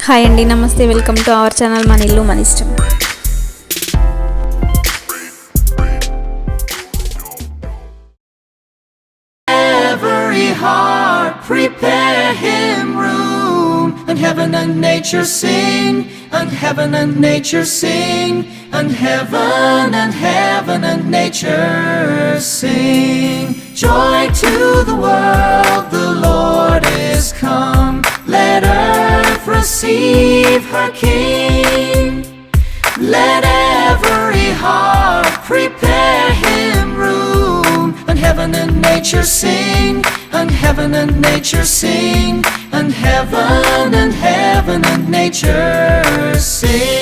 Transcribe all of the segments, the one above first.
Hi అండి, నమస్తే. Welcome to our channel మన ఇల్లు మన ఇష్టం. Every heart prepare him room, and heaven and nature sing, and heaven and nature sing, and heaven and nature sing. Joy to the world, the Lord is come. Let earth receive her King. Let every heart prepare him room, and heaven and nature sing, and heaven and nature sing, and heaven and nature sing.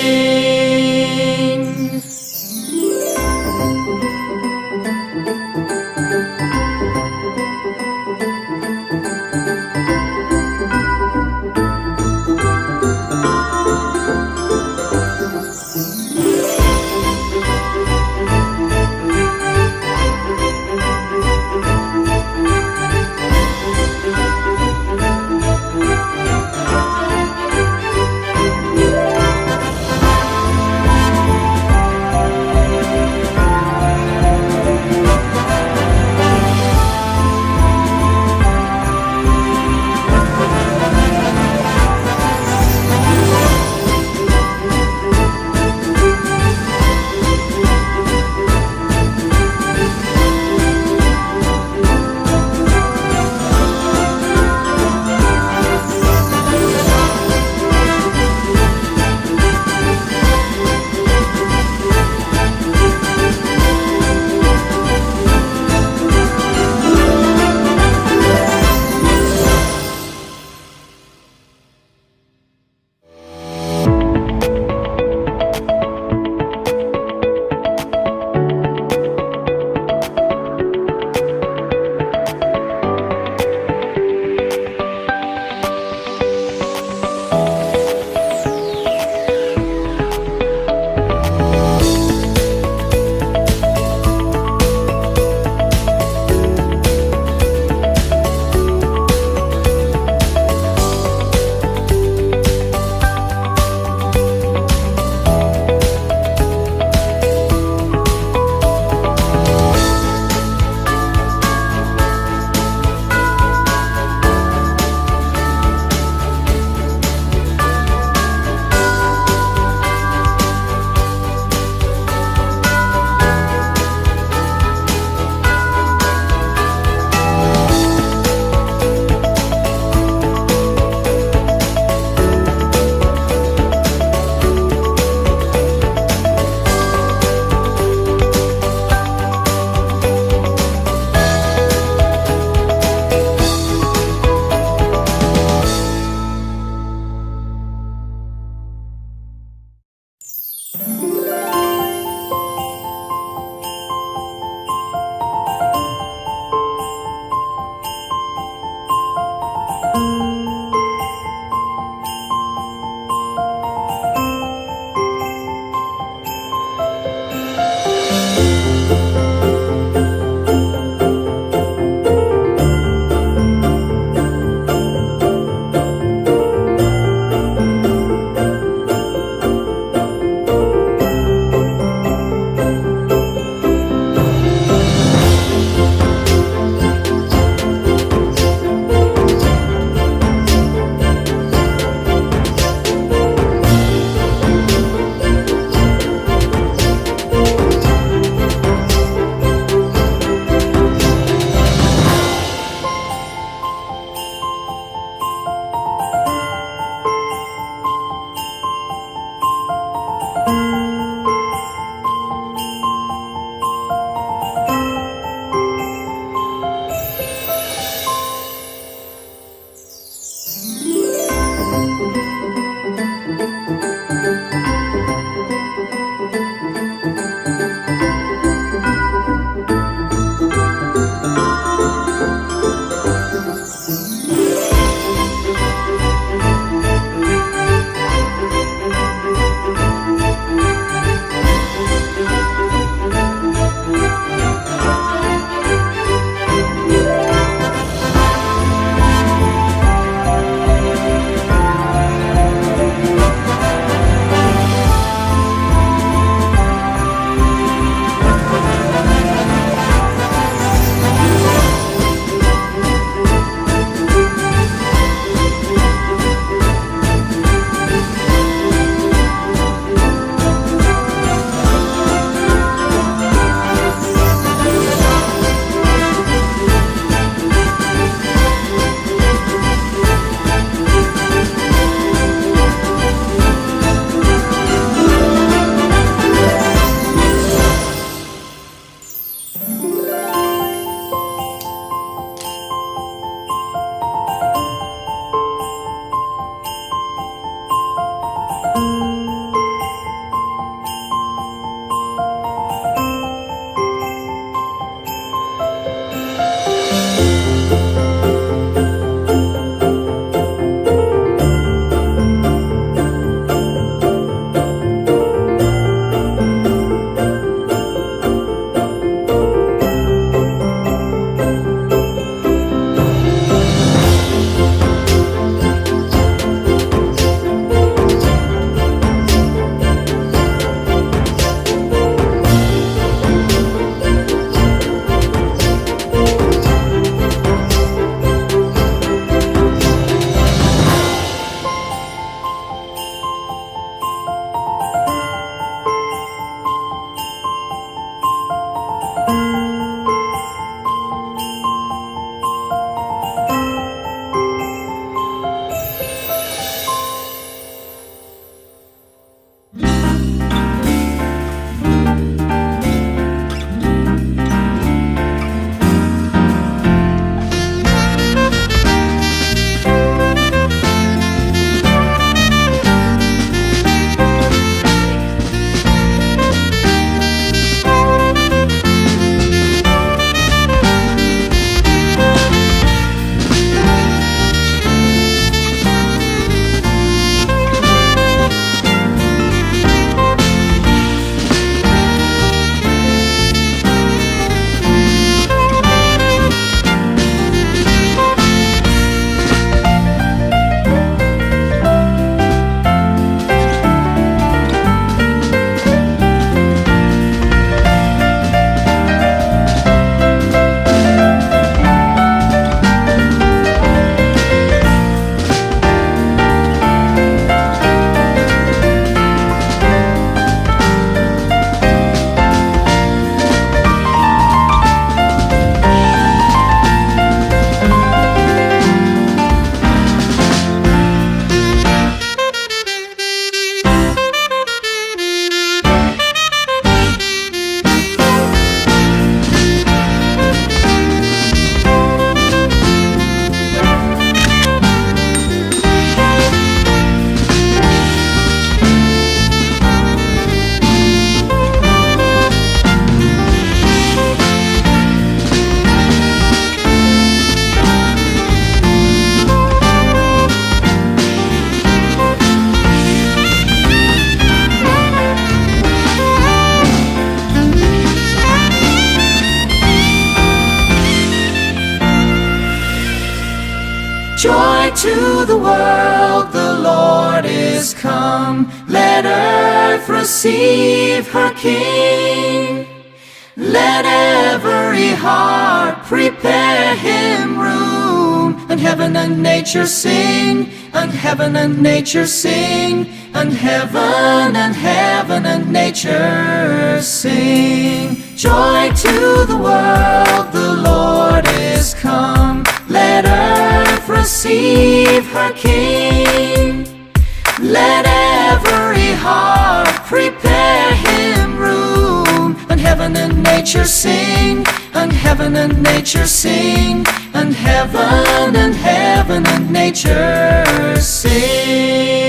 to the world, the Lord is come. Let earth receive her King. Let every heart prepare him room, and heaven and nature sing, and heaven and nature sing, and heaven and nature sing. Joy to the world, the Lord is come. Let earth receive her King. Let every heart prepare him room, and heaven and nature sing, and heaven and nature sing, and heaven and nature sing.